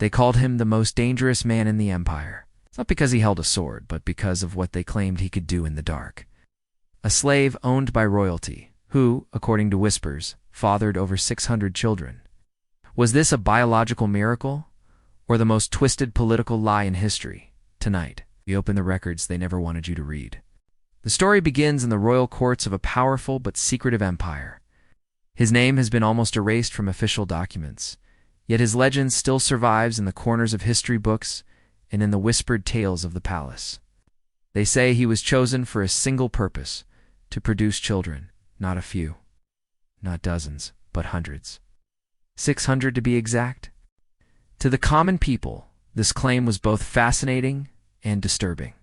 They called him the most dangerous man in the empire, not because he held a sword, but because of what they claimed he could do in the dark. A slave owned by royalty, who, according to whispers, fathered over 600 children. Was this a biological miracle, or the most twisted political lie in history? Tonight, we open the records they never wanted you to read. The story begins in the royal courts of a powerful but secretive empire. His name has been almost erased from official documents, yet his legend still survives in the corners of history books and in the whispered tales of the palace. They say he was chosen for a single purpose, to produce children, not a few, not dozens, but hundreds. 600 to be exact. To the common people, this claim was both fascinating and disturbing.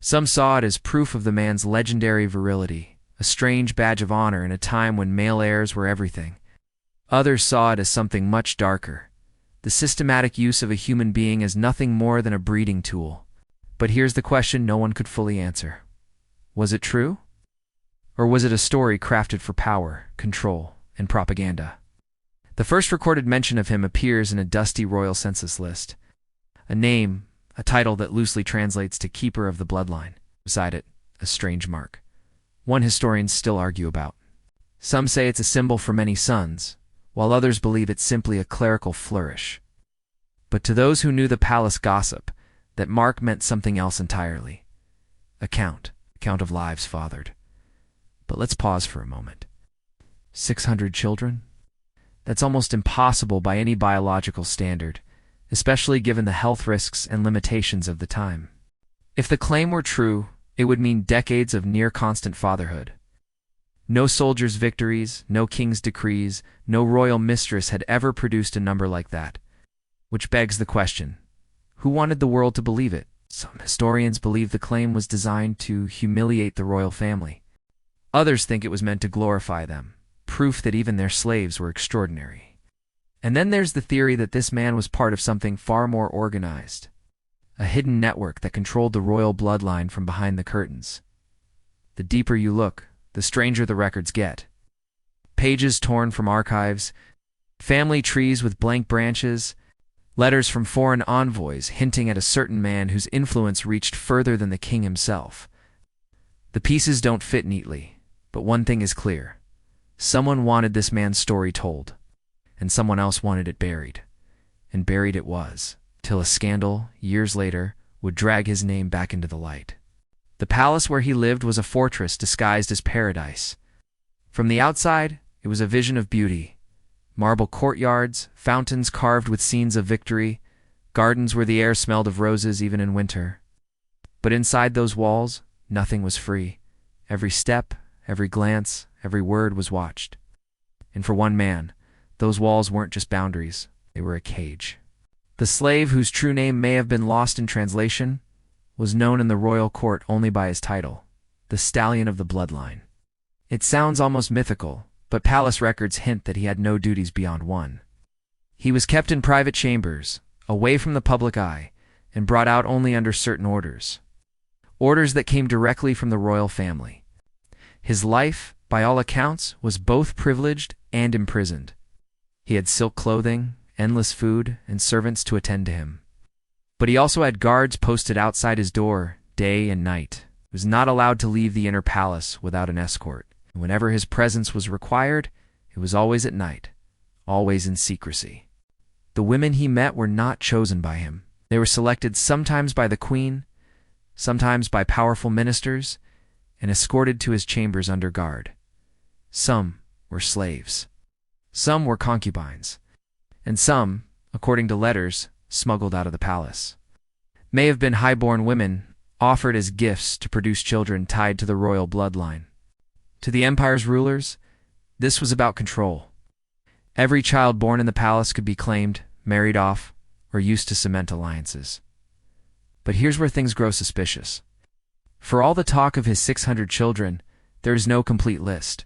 Some saw it as proof of the man's legendary virility, a strange badge of honor in a time when male heirs were everything. Others saw it as something much darker, the systematic use of a human being as nothing more than a breeding tool. But here's the question no one could fully answer. Was it true? Or was it a story crafted for power, control, and propaganda? The first recorded mention of him appears in a dusty royal census list. A name, a title that loosely translates to keeper of the bloodline. Beside it, a strange mark. One historians still argue about. Some say it's a symbol for many sons, while others believe it's simply a clerical flourish. But to those who knew the palace gossip, that mark meant something else entirely. A count of lives fathered. But let's pause for a moment. 600 children? That's almost impossible by any biological standard, especially given the health risks and limitations of the time. If the claim were true, it would mean decades of near-constant fatherhood. No soldier's victories, no king's decrees, no royal mistress had ever produced a number like that. Which begs the question, who wanted the world to believe it? Some historians believe the claim was designed to humiliate the royal family. Others think it was meant to glorify them, proof that even their slaves were extraordinary. And then there's the theory that this man was part of something far more organized, a hidden network that controlled the royal bloodline from behind the curtains. The deeper you look, the stranger the records get. Pages torn from archives, family trees with blank branches, letters from foreign envoys hinting at a certain man whose influence reached further than the king himself. The pieces don't fit neatly, but one thing is clear. Someone wanted this man's story told, and someone else wanted it buried. And buried it was, till a scandal, years later, would drag his name back into the light. The palace where he lived was a fortress disguised as paradise. From the outside, it was a vision of beauty. Marble courtyards, fountains carved with scenes of victory, gardens where the air smelled of roses even in winter. But inside those walls, nothing was free. Every step, every glance, every word was watched. And for one man, those walls weren't just boundaries, they were a cage. The slave, whose true name may have been lost in translation, was known in the royal court only by his title, the Stallion of the Bloodline. It sounds almost mythical, but palace records hint that he had no duties beyond one. He was kept in private chambers, away from the public eye, and brought out only under certain orders. Orders that came directly from the royal family. His life, by all accounts, was both privileged and imprisoned. He had silk clothing, endless food, and servants to attend to him. But he also had guards posted outside his door, day and night. He was not allowed to leave the inner palace without an escort. And whenever his presence was required, it was always at night, always in secrecy. The women he met were not chosen by him. They were selected sometimes by the queen, sometimes by powerful ministers, and escorted to his chambers under guard. Some were slaves. Some were concubines. And some, according to letters, smuggled out of the palace. May have been high-born women, offered as gifts to produce children tied to the royal bloodline. To the empire's rulers, this was about control. Every child born in the palace could be claimed, married off, or used to cement alliances. But here's where things grow suspicious. For all the talk of his 600 children, there is no complete list.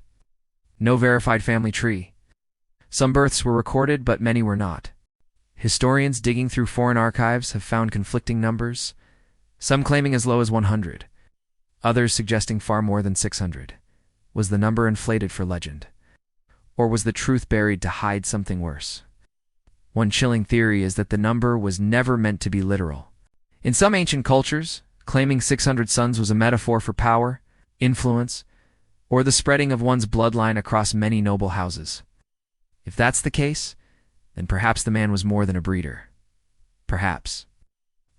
No verified family tree. Some births were recorded, but many were not. Historians digging through foreign archives have found conflicting numbers, some claiming as low as 100, others suggesting far more than 600. Was the number inflated for legend? Or was the truth buried to hide something worse? One chilling theory is that the number was never meant to be literal. In some ancient cultures, claiming 600 sons was a metaphor for power, influence, or the spreading of one's bloodline across many noble houses. If that's the case, then perhaps the man was more than a breeder. Perhaps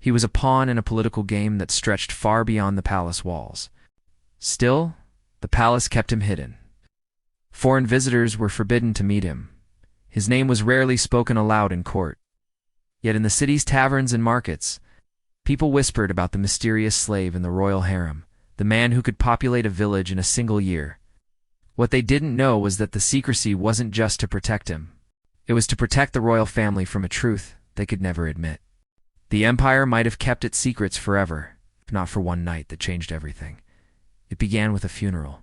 he was a pawn in a political game that stretched far beyond the palace walls. Still, the palace kept him hidden. Foreign visitors were forbidden to meet him. His name was rarely spoken aloud in court. Yet in the city's taverns and markets, people whispered about the mysterious slave in the royal harem, the man who could populate a village in a single year. What they didn't know was that the secrecy wasn't just to protect him. It was to protect the royal family from a truth they could never admit. The empire might have kept its secrets forever, if not for one night that changed everything. It began with a funeral.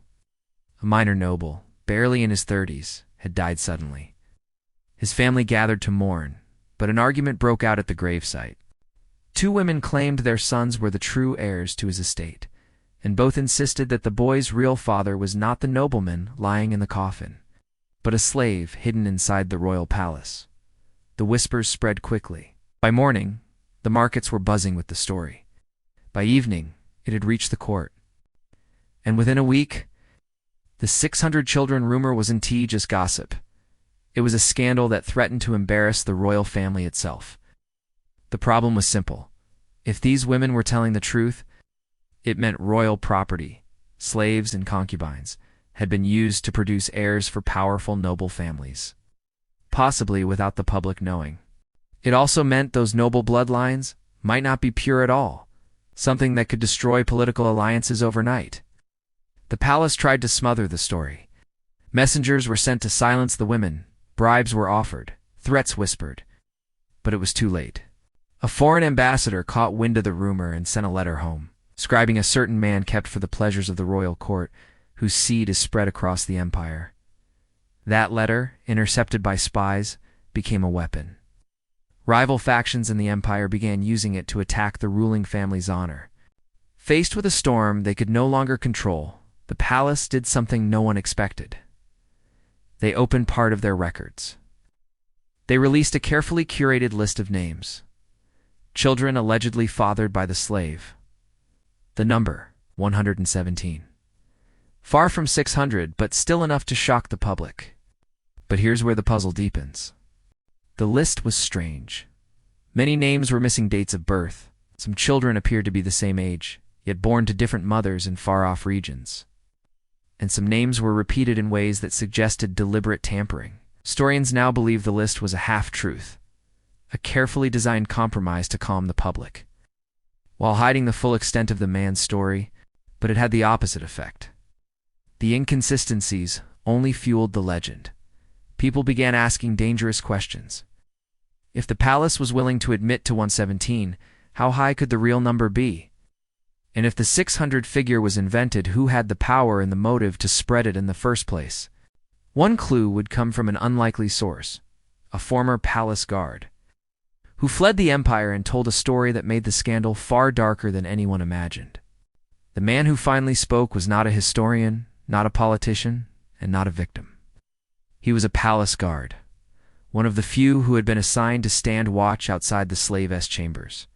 A minor noble, barely in his 30s, had died suddenly. His family gathered to mourn, but an argument broke out at the gravesite. Two women claimed their sons were the true heirs to his estate, and both insisted that the boy's real father was not the nobleman lying in the coffin, but a slave hidden inside the royal palace. The whispers spread quickly. By morning, the markets were buzzing with the story. By evening, it had reached the court. And within a week, the 600 children rumor wasn't just gossip. It was a scandal that threatened to embarrass the royal family itself. The problem was simple. If these women were telling the truth, it meant royal property, slaves and concubines, had been used to produce heirs for powerful noble families, possibly without the public knowing. It also meant those noble bloodlines might not be pure at all, something that could destroy political alliances overnight. The palace tried to smother the story. Messengers were sent to silence the women, bribes were offered, threats whispered. But it was too late. A foreign ambassador caught wind of the rumor and sent a letter home, describing a certain man kept for the pleasures of the royal court, whose seed is spread across the empire. That letter, intercepted by spies, became a weapon. Rival factions in the empire began using it to attack the ruling family's honor. Faced with a storm they could no longer control, the palace did something no one expected. They opened part of their records. They released a carefully curated list of names. Children allegedly fathered by the slave. The number, 117. Far from 600, but still enough to shock the public. But here's where the puzzle deepens. The list was strange. Many names were missing dates of birth. Some children appeared to be the same age, yet born to different mothers in far-off regions. And some names were repeated in ways that suggested deliberate tampering. Historians now believe the list was a half-truth, a carefully designed compromise to calm the public, while hiding the full extent of the man's story, but it had the opposite effect. The inconsistencies only fueled the legend. People began asking dangerous questions. If the palace was willing to admit to 117, how high could the real number be? And if the 600 figure was invented, who had the power and the motive to spread it in the first place? One clue would come from an unlikely source, a former palace guard, who fled the empire and told a story that made the scandal far darker than anyone imagined. The man who finally spoke was not a historian, not a politician, and not a victim. He was a palace guard, one of the few who had been assigned to stand watch outside the slave's chambers.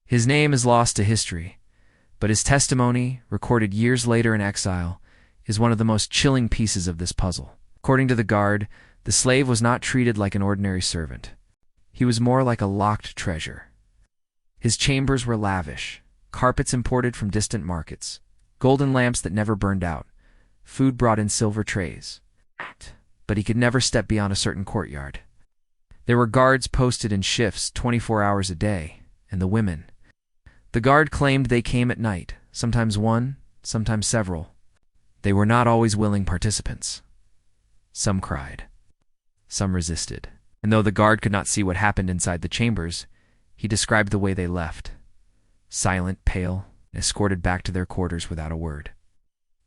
His name is lost to history, but his testimony, recorded years later in exile, is one of the most chilling pieces of this puzzle. According to the guard, the slave was not treated like an ordinary servant. He was more like a locked treasure. His chambers were lavish, carpets imported from distant markets, golden lamps that never burned out, food brought in silver trays. But he could never step beyond a certain courtyard. There were guards posted in shifts 24 hours a day, and the women. The guard claimed they came at night, sometimes one, sometimes several. They were not always willing participants. Some cried. Some resisted. And though the guard could not see what happened inside the chambers, he described the way they left. Silent, pale, escorted back to their quarters without a word.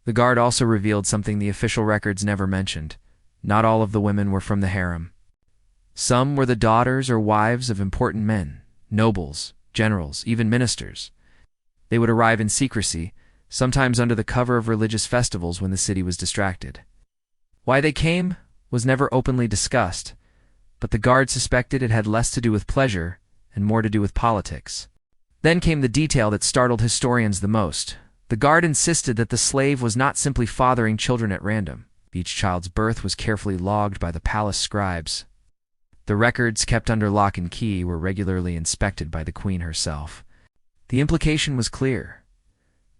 The guard also revealed something the official records never mentioned. Not all of the women were from the harem. Some were the daughters or wives of important men, nobles, generals, even ministers. They would arrive in secrecy, sometimes under the cover of religious festivals when the city was distracted. Why they came was never openly discussed, but the guard suspected it had less to do with pleasure and more to do with politics. Then came the detail that startled historians the most. The guard insisted that the slave was not simply fathering children at random. Each child's birth was carefully logged by the palace scribes. The records, kept under lock and key, were regularly inspected by the queen herself. The implication was clear.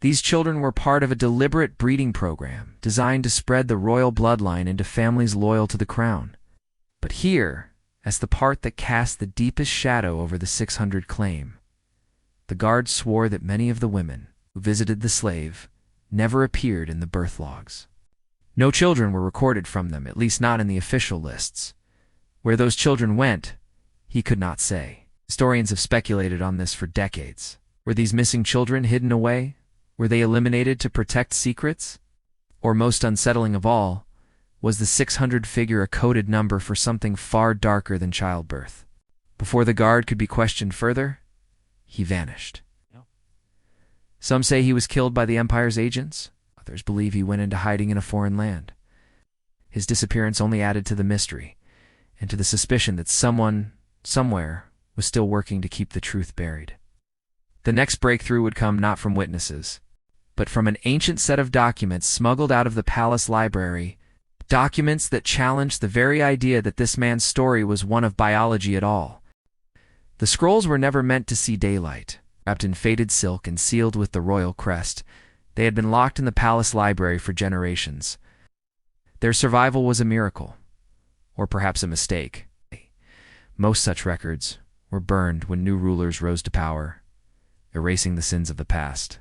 These children were part of a deliberate breeding program designed to spread the royal bloodline into families loyal to the crown. But here, as the part that cast the deepest shadow over the 600 claim, the guard swore that many of the women who visited the slave never appeared in the birth logs. No children were recorded from them, at least not in the official lists. Where those children went, he could not say. Historians have speculated on this for decades. Were these missing children hidden away? Were they eliminated to protect secrets? Or, most unsettling of all, was the 600 figure a coded number for something far darker than childbirth? Before the guard could be questioned further, he vanished. Some say he was killed by the Empire's agents. Others believe he went into hiding in a foreign land. His disappearance only added to the mystery and to the suspicion that someone, somewhere, was still working to keep the truth buried. The next breakthrough would come not from witnesses, but from an ancient set of documents smuggled out of the palace library, documents that challenged the very idea that this man's story was one of biology at all. The scrolls were never meant to see daylight. Wrapped in faded silk and sealed with the royal crest, they had been locked in the palace library for generations. Their survival was a miracle, or perhaps a mistake. Most such records were burned when new rulers rose to power, erasing the sins of the past.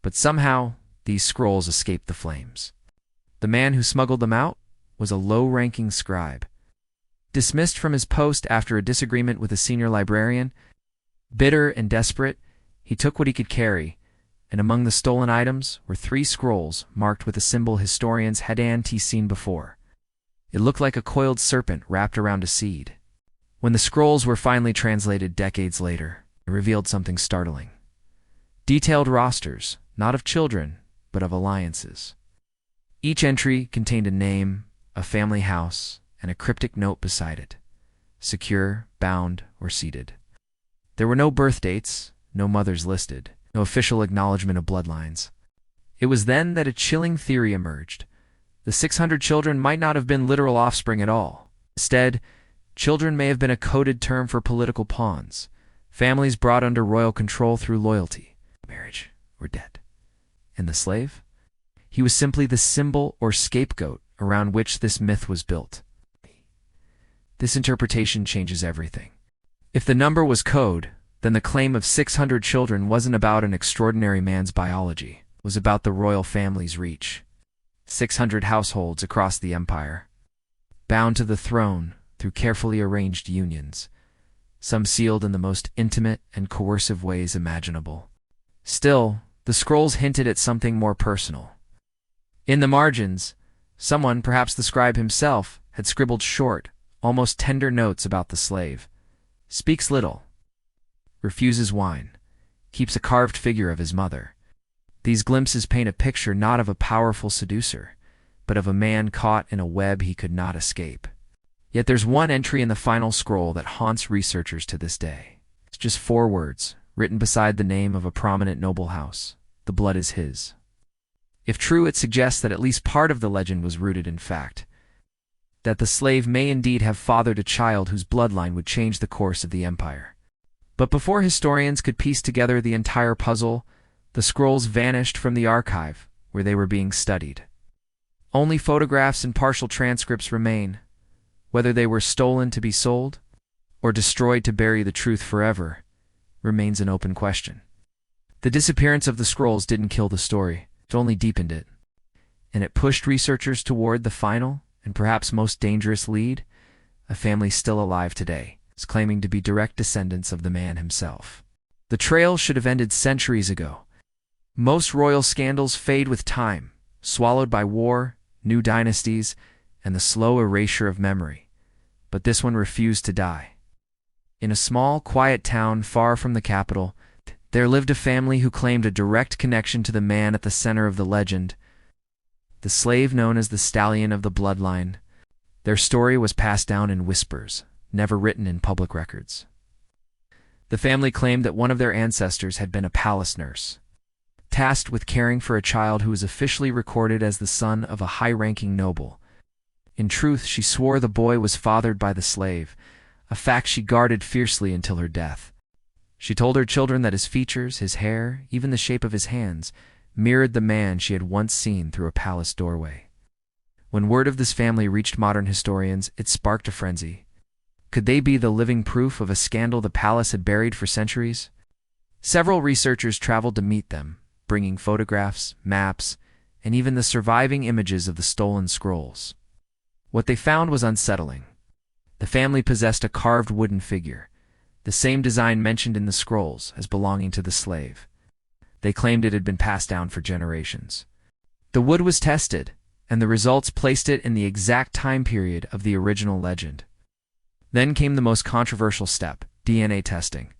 But somehow, these scrolls escaped the flames. The man who smuggled them out was a low-ranking scribe. Dismissed from his post after a disagreement with a senior librarian, bitter and desperate, he took what he could carry, and among the stolen items were 3 scrolls marked with a symbol historians hadn't seen before. It looked like a coiled serpent wrapped around a seed. When the scrolls were finally translated decades later, it revealed something startling. Detailed rosters, not of children, but of alliances. Each entry contained a name, a family house, and a cryptic note beside it, secure, bound, or seated. There were no birth dates, no mothers listed, no official acknowledgement of bloodlines. It was then that a chilling theory emerged. The 600 children might not have been literal offspring at all. Instead, children may have been a coded term for political pawns, families brought under royal control through loyalty, marriage, or debt. And the slave? He was simply the symbol or scapegoat around which this myth was built. This interpretation changes everything. If the number was code, then the claim of 600 children wasn't about an extraordinary man's biology. It was about the royal family's reach. 600 households across the empire, bound to the throne through carefully arranged unions, some sealed in the most intimate and coercive ways imaginable. Still, the scrolls hinted at something more personal. In the margins, someone, perhaps the scribe himself, had scribbled short, almost tender notes about the slave. Speaks little, refuses wine, keeps a carved figure of his mother. These glimpses paint a picture not of a powerful seducer, but of a man caught in a web he could not escape. Yet there's one entry in the final scroll that haunts researchers to this day. It's just 4 words, written beside the name of a prominent noble house. The blood is his. If true, it suggests that at least part of the legend was rooted in fact, that the slave may indeed have fathered a child whose bloodline would change the course of the empire. But before historians could piece together the entire puzzle, the scrolls vanished from the archive where they were being studied. Only photographs and partial transcripts remain. Whether they were stolen to be sold, or destroyed to bury the truth forever, remains an open question. The disappearance of the scrolls didn't kill the story, it only deepened it. And it pushed researchers toward the final, and perhaps most dangerous lead, a family still alive today, is claiming to be direct descendants of the man himself. The trail should have ended centuries ago. Most royal scandals fade with time, swallowed by war, new dynasties, and the slow erasure of memory. But this one refused to die. In a small, quiet town far from the capital, there lived a family who claimed a direct connection to the man at the center of the legend, the slave known as the Stallion of the Bloodline. Their story was passed down in whispers, never written in public records. The family claimed that one of their ancestors had been a palace nurse, tasked with caring for a child who was officially recorded as the son of a high-ranking noble. In truth, she swore the boy was fathered by the slave, a fact she guarded fiercely until her death. She told her children that his features, his hair, even the shape of his hands, mirrored the man she had once seen through a palace doorway. When word of this family reached modern historians, it sparked a frenzy. Could they be the living proof of a scandal the palace had buried for centuries? Several researchers traveled to meet them, bringing photographs, maps, and even the surviving images of the stolen scrolls. What they found was unsettling. The family possessed a carved wooden figure, the same design mentioned in the scrolls as belonging to the slave. They claimed it had been passed down for generations. The wood was tested, and the results placed it in the exact time period of the original legend. Then came the most controversial step, DNA testing.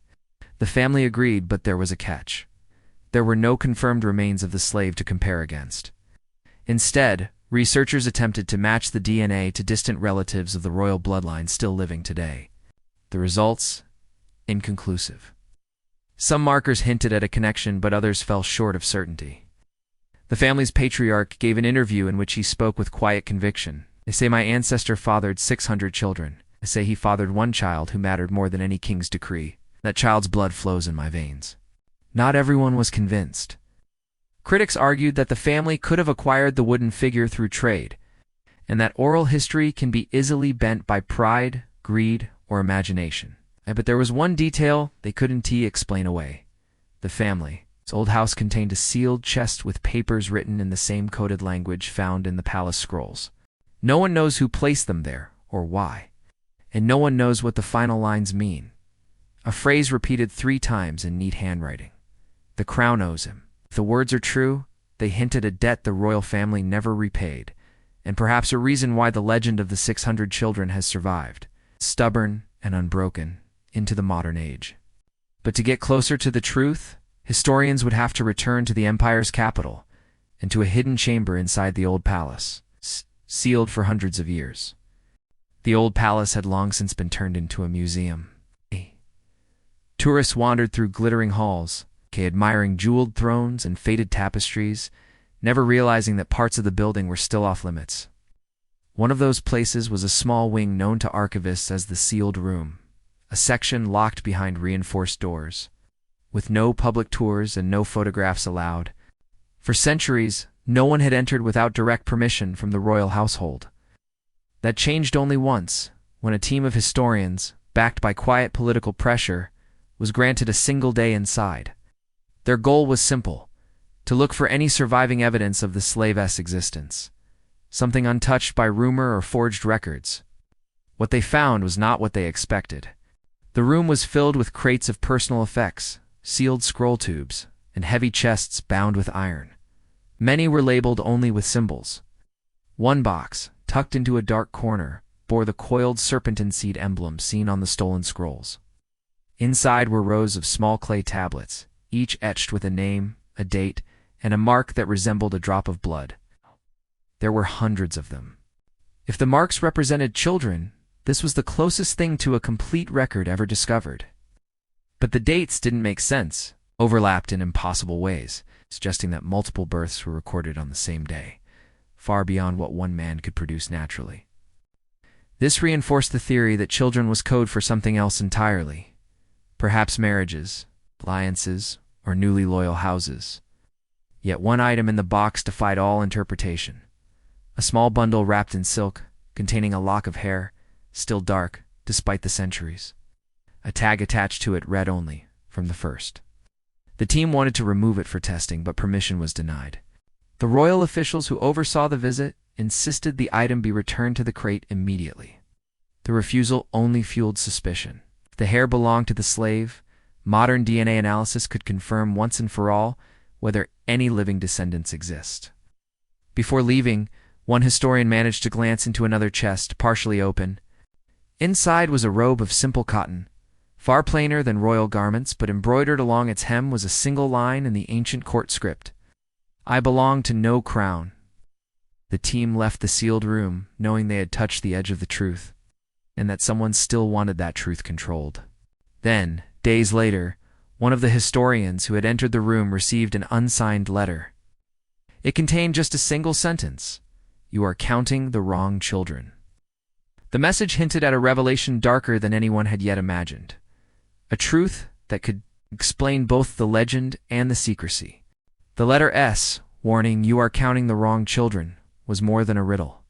The family agreed, but there was a catch. There were no confirmed remains of the slave to compare against. Instead, researchers attempted to match the DNA to distant relatives of the royal bloodline still living today. The results? Inconclusive. Some markers hinted at a connection, but others fell short of certainty. The family's patriarch gave an interview in which he spoke with quiet conviction. "They say my ancestor fathered 600 children. They say he fathered one child who mattered more than any king's decree. That child's blood flows in my veins." Not everyone was convinced. Critics argued that the family could have acquired the wooden figure through trade, and that oral history can be easily bent by pride, greed, or imagination. But there was one detail they couldn't explain away. The family's old house contained a sealed chest with papers written in the same coded language found in the palace scrolls. No one knows who placed them there or why, and no one knows what the final lines mean. A phrase repeated 3 times in neat handwriting. "The crown owes him." If the words are true, they hint at a debt the royal family never repaid, and perhaps a reason why the legend of the 600 children has survived, stubborn and unbroken, into the modern age. But to get closer to the truth, historians would have to return to the empire's capital and to a hidden chamber inside the old palace, sealed for hundreds of years. The old palace had long since been turned into a museum. Tourists wandered through glittering halls, admiring jeweled thrones and faded tapestries, never realizing that parts of the building were still off limits. One of those places was a small wing known to archivists as the sealed room, a section locked behind reinforced doors, with no public tours and no photographs allowed. For centuries, no one had entered without direct permission from the royal household. That changed only once, when a team of historians, backed by quiet political pressure, was granted a single day inside. Their goal was simple: to look for any surviving evidence of the slave's existence, something untouched by rumor or forged records. What they found was not what they expected. The room was filled with crates of personal effects, sealed scroll tubes, and heavy chests bound with iron. Many were labeled only with symbols. One box, tucked into a dark corner, bore the coiled serpentine seed emblem seen on the stolen scrolls. Inside were rows of small clay tablets, each etched with a name, a date, and a mark that resembled a drop of blood. There were hundreds of them. If the marks represented children, this was the closest thing to a complete record ever discovered. But the dates didn't make sense, overlapped in impossible ways, suggesting that multiple births were recorded on the same day, far beyond what one man could produce naturally. This reinforced the theory that children was code for something else entirely, perhaps marriages, alliances, or newly loyal houses. Yet one item in the box defied all interpretation. A small bundle wrapped in silk, containing a lock of hair, still dark, despite the centuries. A tag attached to it read only, "From the first." The team wanted to remove it for testing, but permission was denied. The royal officials who oversaw the visit insisted the item be returned to the crate immediately. The refusal only fueled suspicion. If the hair belonged to the slave, modern DNA analysis could confirm once and for all whether any living descendants exist. Before leaving, one historian managed to glance into another chest, partially open. Inside was a robe of simple cotton, far plainer than royal garments, but embroidered along its hem was a single line in the ancient court script: "I belong to no crown." The team left the sealed room, knowing they had touched the edge of the truth. and that someone still wanted that truth controlled. Then, days later, one of the historians who had entered the room received an unsigned letter. It contained just a single sentence: "You are counting the wrong children." The message hinted at a revelation darker than anyone had yet imagined, a truth that could explain both the legend and the secrecy. The letter S, warning "You are counting the wrong children," was more than a riddle.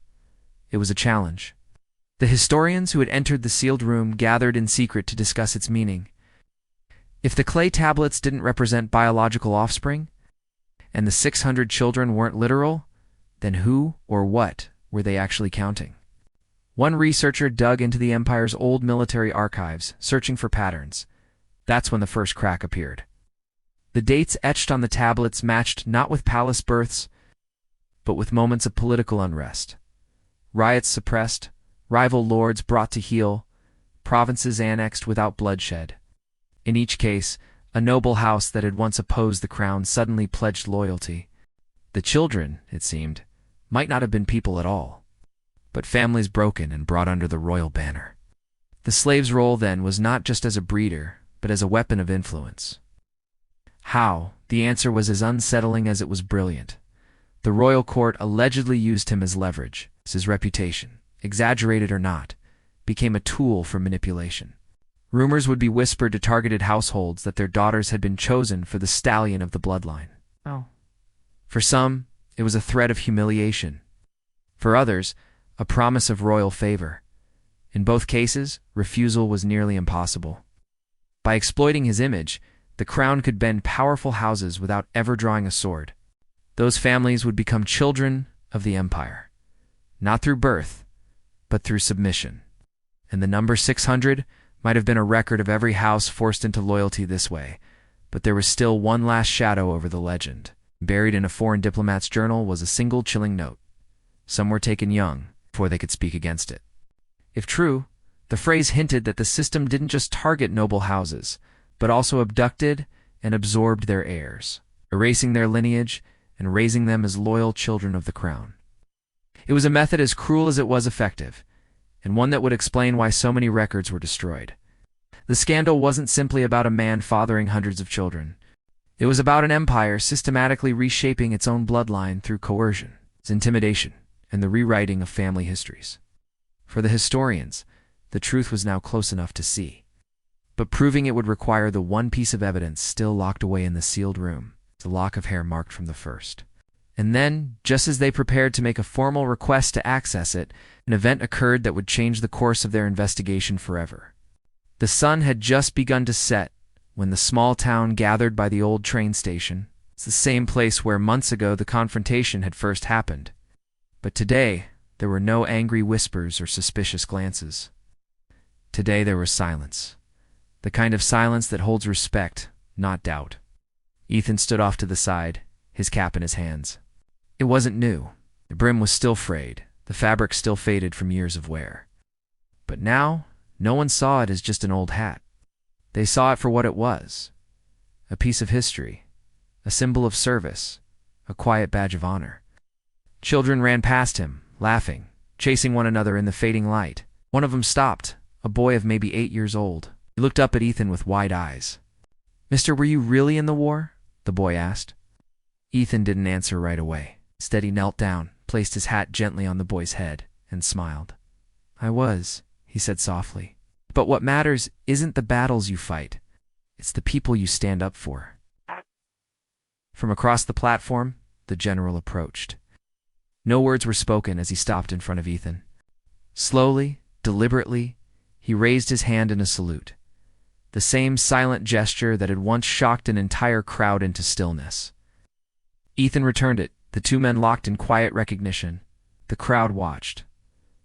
It was a challenge. The historians who had entered the sealed room gathered in secret to discuss its meaning. If the clay tablets didn't represent biological offspring, and the 600 children weren't literal, then who or what were they actually counting? One researcher dug into the Empire's old military archives, searching for patterns. That's when the first crack appeared. The dates etched on the tablets matched not with palace births, but with moments of political unrest. Riots suppressed, rival lords brought to heel, provinces annexed without bloodshed. In each case, a noble house that had once opposed the crown suddenly pledged loyalty. The children, it seemed, might not have been people at all, but families broken and brought under the royal banner. The slave's role then was not just as a breeder, but as a weapon of influence. How? The answer was as unsettling as it was brilliant. The royal court allegedly used him as leverage. His reputation, exaggerated or not, became a tool for manipulation. Rumors would be whispered to targeted households that their daughters had been chosen for the stallion of the bloodline. For some, it was a threat of humiliation. For others, a promise of royal favor. In both cases, refusal was nearly impossible. By exploiting his image, the crown could bend powerful houses without ever drawing a sword. Those families would become children of the empire. Not through birth, but through submission. And the number 600 might have been a record of every house forced into loyalty this way, but there was still one last shadow over the legend. Buried in a foreign diplomat's journal was a single chilling note. Some were taken young, before they could speak against it. If true, the phrase hinted that the system didn't just target noble houses, but also abducted and absorbed their heirs, erasing their lineage and raising them as loyal children of the crown. It was a method as cruel as it was effective, and one that would explain why so many records were destroyed. The scandal wasn't simply about a man fathering hundreds of children. It was about an empire systematically reshaping its own bloodline through coercion, intimidation, and the rewriting of family histories. For the historians, the truth was now close enough to see. But proving it would require the one piece of evidence still locked away in the sealed room, the lock of hair marked from the first. And then, just as they prepared to make a formal request to access it, an event occurred that would change the course of their investigation forever. The sun had just begun to set when the small town gathered by the old train station. It's the same place where months ago the confrontation had first happened. But today, there were no angry whispers or suspicious glances. Today there was silence. The kind of silence that holds respect, not doubt. Ethan stood off to the side, his cap in his hands. It wasn't new. The brim was still frayed, the fabric still faded from years of wear. But now, no one saw it as just an old hat. They saw it for what it was. A piece of history, a symbol of service, a quiet badge of honor. Children ran past him, laughing, chasing one another in the fading light. One of them stopped, a boy of maybe 8 years old. He looked up at Ethan with wide eyes. "Mister, were you really in the war?" the boy asked. Ethan didn't answer right away. Instead, he knelt down, placed his hat gently on the boy's head, and smiled. "I was," he said softly. "But what matters isn't the battles you fight. It's the people you stand up for." From across the platform, the general approached. No words were spoken as he stopped in front of Ethan. Slowly, deliberately, he raised his hand in a salute. The same silent gesture that had once shocked an entire crowd into stillness. Ethan returned it, the two men locked in quiet recognition. The crowd watched.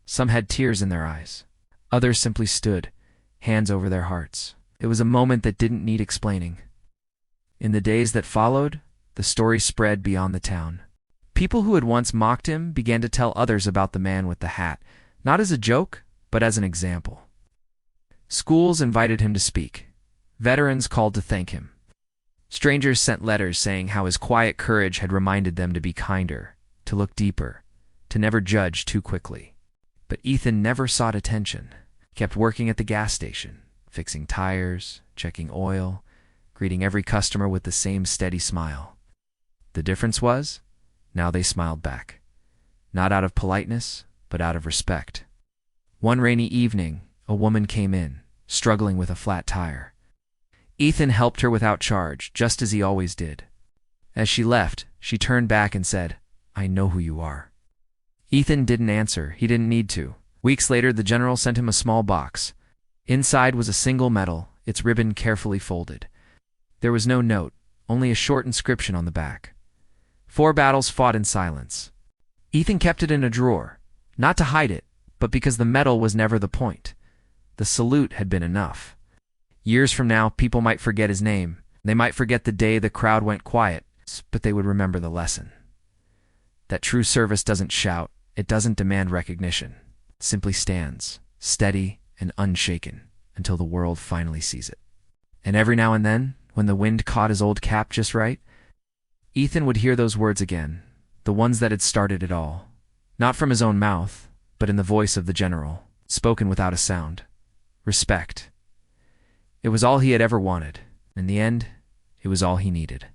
Some had tears in their eyes. Others simply stood, hands over their hearts. It was a moment that didn't need explaining. In the days that followed, the story spread beyond the town. People who had once mocked him began to tell others about the man with the hat, not as a joke, but as an example. Schools invited him to speak. Veterans called to thank him. Strangers sent letters saying how his quiet courage had reminded them to be kinder, to look deeper, to never judge too quickly. But Ethan never sought attention. Kept working at the gas station, fixing tires, checking oil, greeting every customer with the same steady smile. The difference was, now they smiled back. Not out of politeness, but out of respect. One rainy evening, a woman came in, struggling with a flat tire. Ethan helped her without charge, just as he always did. As she left, she turned back and said, "I know who you are." Ethan didn't answer. He didn't need to. Weeks later, the general sent him a small box. Inside was a single medal, its ribbon carefully folded. There was no note, only a short inscription on the back. 4 battles fought in silence. Ethan kept it in a drawer, not to hide it, but because the medal was never the point. The salute had been enough. Years from now, people might forget his name. They might forget the day the crowd went quiet, but they would remember the lesson. That true service doesn't shout, it doesn't demand recognition. It simply stands, steady and unshaken, until the world finally sees it. And every now and then, when the wind caught his old cap just right, Ethan would hear those words again, the ones that had started it all. Not from his own mouth, but in the voice of the general, spoken without a sound. Respect. It was all he had ever wanted. In the end, it was all he needed.